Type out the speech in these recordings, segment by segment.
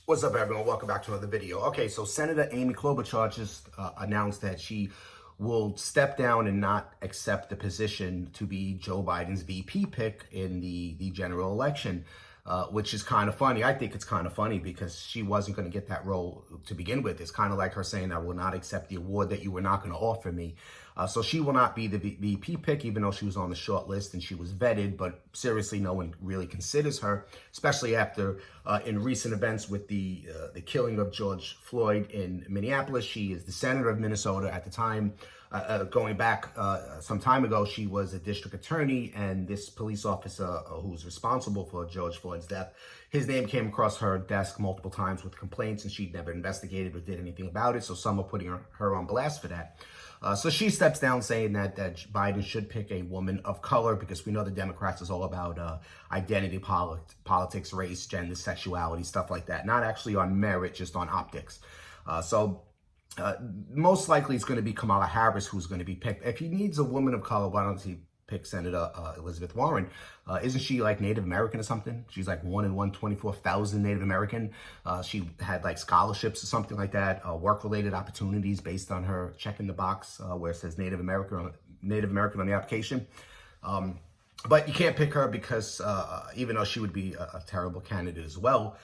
What's up, everyone? Welcome back to another video. Okay, so Senator Amy Klobuchar just announced that she will step down and not accept the position to be Joe Biden's VP pick in the general election, which is kind of funny. I think it's kind of funny because she wasn't going to get that role to begin with. It's kind of like her saying, I will not accept the award that you were not going to offer me. So she will not be the VP pick, even though she was on the short list and she was vetted. But seriously, no one really considers her, especially after in recent events with the killing of George Floyd in Minneapolis. She is the senator of Minnesota at the time. Going back some time ago, she was a district attorney, and this police officer who was responsible for George Floyd's death, his name came across her desk multiple times with complaints, and she'd never investigated or did anything about it. So some are putting her on blast for that. So she steps down saying that Biden should pick a woman of color, because we know the Democrats is all about identity politics, race, gender, sexuality, stuff like that. Not actually on merit, just on optics. Most likely it's going to be Kamala Harris who's going to be picked. If he needs a woman of color, why don't he pick Senator Elizabeth Warren? Isn't she like Native American or something? She's like 1 in 124,000 Native American. She had like scholarships or something like that, work-related opportunities based on her checking the box where it says Native American on the application. But you can't pick her because even though she would be a terrible candidate as well,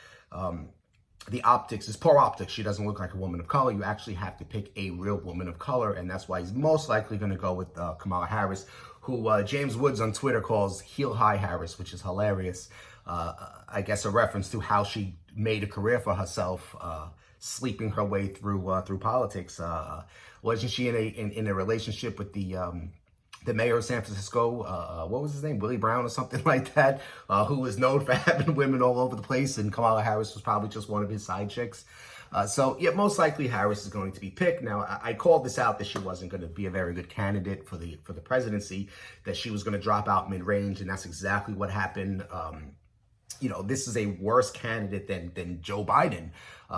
the optics is poor optics. She doesn't look like a woman of color. You actually have to pick a real woman of color, and that's why he's most likely going to go with Kamala Harris, who James Woods on Twitter calls Heel High Harris, which is hilarious. I guess a reference to how she made a career for herself, sleeping her way through politics. Wasn't she in a relationship with the mayor of San Francisco, what was his name, Willie Brown or something like that, who was known for having women all over the place, and Kamala Harris was probably just one of his side chicks. So yeah, most likely Harris is going to be picked. Now, I called this out that she wasn't going to be a very good candidate for the presidency, that she was going to drop out mid-range, and that's exactly what happened. You know, this is a worse candidate than Joe Biden,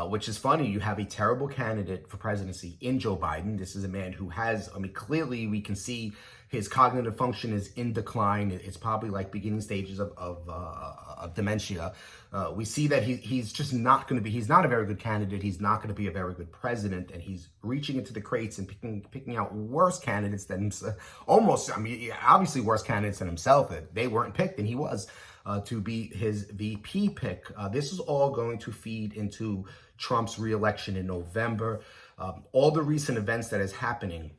which is funny. You have a terrible candidate for presidency in Joe Biden. This is a man who has, I mean, clearly we can see his cognitive function is in decline. It's probably like beginning stages of dementia. We see that he's just not going to be, he's not a very good candidate. He's not going to be a very good president, and he's reaching into the crates and picking out worse candidates than almost, I mean, obviously worse candidates than himself. That they weren't picked and he was. To be his VP pick. This is all going to feed into Trump's reelection in November. All the recent events that is happening,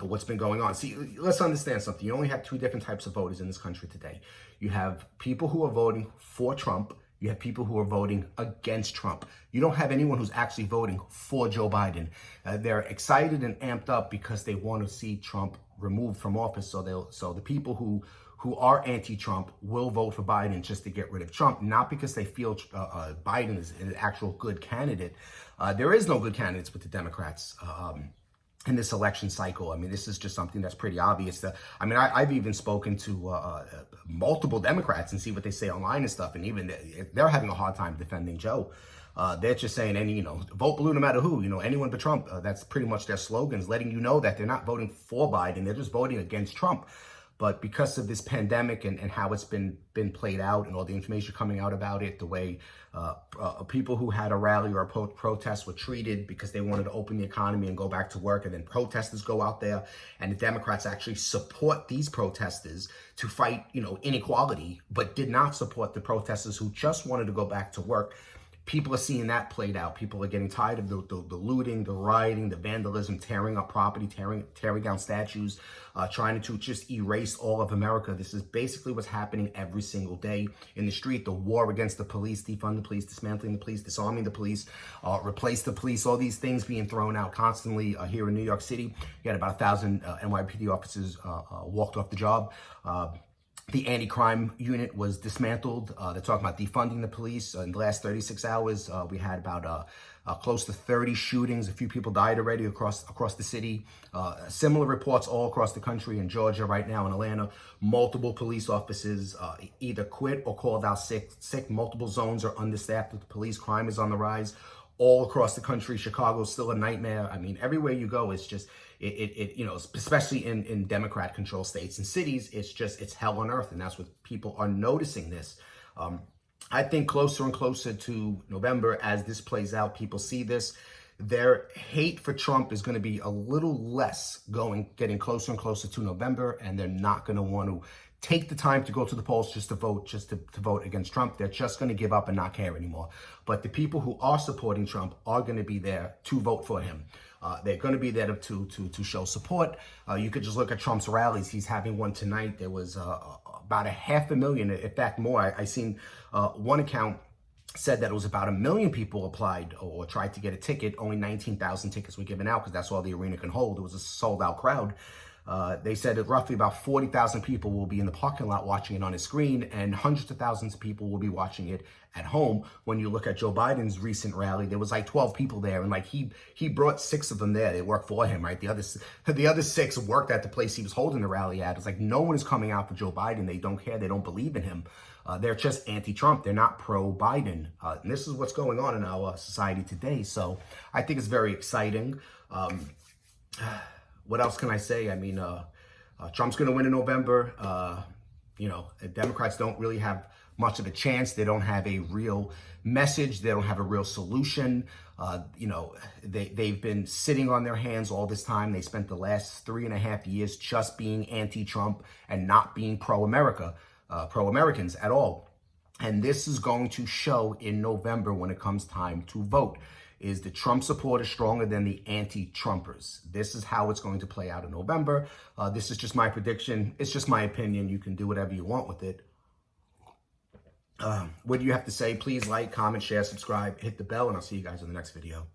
what's been going on. See, let's understand something. You only have two different types of voters in this country today. You have people who are voting for Trump. You have people who are voting against Trump. You don't have anyone who's actually voting for Joe Biden. They're excited and amped up because they want to see Trump removed from office. So the people who are anti-Trump will vote for Biden just to get rid of Trump, not because they feel Biden is an actual good candidate. There is no good candidates with the Democrats in this election cycle. I mean, this is just something that's pretty obvious. I mean, I've even spoken to multiple Democrats and see what they say online and stuff, and even they're having a hard time defending Joe. They're just saying, vote blue no matter who, anyone but Trump. That's pretty much their slogans, letting you know that they're not voting for Biden. They're just voting against Trump. But because of this pandemic and how it's been played out and all the information coming out about it, the way people who had a rally or a protest were treated because they wanted to open the economy and go back to work, and then protesters go out there and the Democrats actually support these protesters to fight, inequality, but did not support the protesters who just wanted to go back to work. People are seeing that played out. People are getting tired of the looting, the rioting, the vandalism, tearing up property, tearing down statues, trying to just erase all of America. This is basically what's happening every single day in the street. The war against the police, defund the police, dismantling the police, disarming the police, replace the police, all these things being thrown out constantly here in New York City. You had about 1,000 NYPD officers walked off the job. The anti-crime unit was dismantled. They're talking about defunding the police. In the last 36 hours, we had about close to 30 shootings. A few people died already across the city. Similar reports all across the country. In Georgia right now, in Atlanta, multiple police officers either quit or called out sick. Multiple zones are understaffed with the police. Crime is on the rise all across the country. Chicago's still a nightmare. I mean, everywhere you go, it's just, especially in Democrat-controlled states and cities, it's hell on earth, and that's what people are noticing this. I think closer and closer to November as this plays out, people see this. Their hate for Trump is going to be a little less getting closer and closer to November, and they're not going to want to take the time to go to the polls just to vote against Trump. They're just going to give up and not care anymore. But the people who are supporting Trump are going to be there to vote for him. They're going to be there to show support. You could just look at Trump's rallies. He's having one tonight. There was about 500,000, in fact more. I seen one account said that it was about 1 million people applied or tried to get a ticket. Only 19,000 tickets were given out because that's all the arena can hold. It was a sold-out crowd. They said that roughly about 40,000 people will be in the parking lot watching it on a screen, and hundreds of thousands of people will be watching it at home. When you look at Joe Biden's recent rally, there was like 12 people there, and like he brought 6 of them there. They worked for him, right? The other 6 worked at the place he was holding the rally at. It's like no one is coming out for Joe Biden. They don't care. They don't believe in him. They're just anti-Trump. They're not pro-Biden. And this is what's going on in our society today. So I think it's very exciting. What else can I say? I mean, Trump's going to win in November. Democrats don't really have much of a chance. They don't have a real message. They don't have a real solution. They've been sitting on their hands all this time. They spent the last 3.5 years just being anti-Trump and not being pro-Americans at all. And this is going to show in November when it comes time to vote. Is the Trump supporters stronger than the anti-Trumpers? This is how it's going to play out in November. This is just my prediction. It's just my opinion. You can do whatever you want with it. What do you have to say? Please like, comment, share, subscribe, hit the bell, and I'll see you guys in the next video.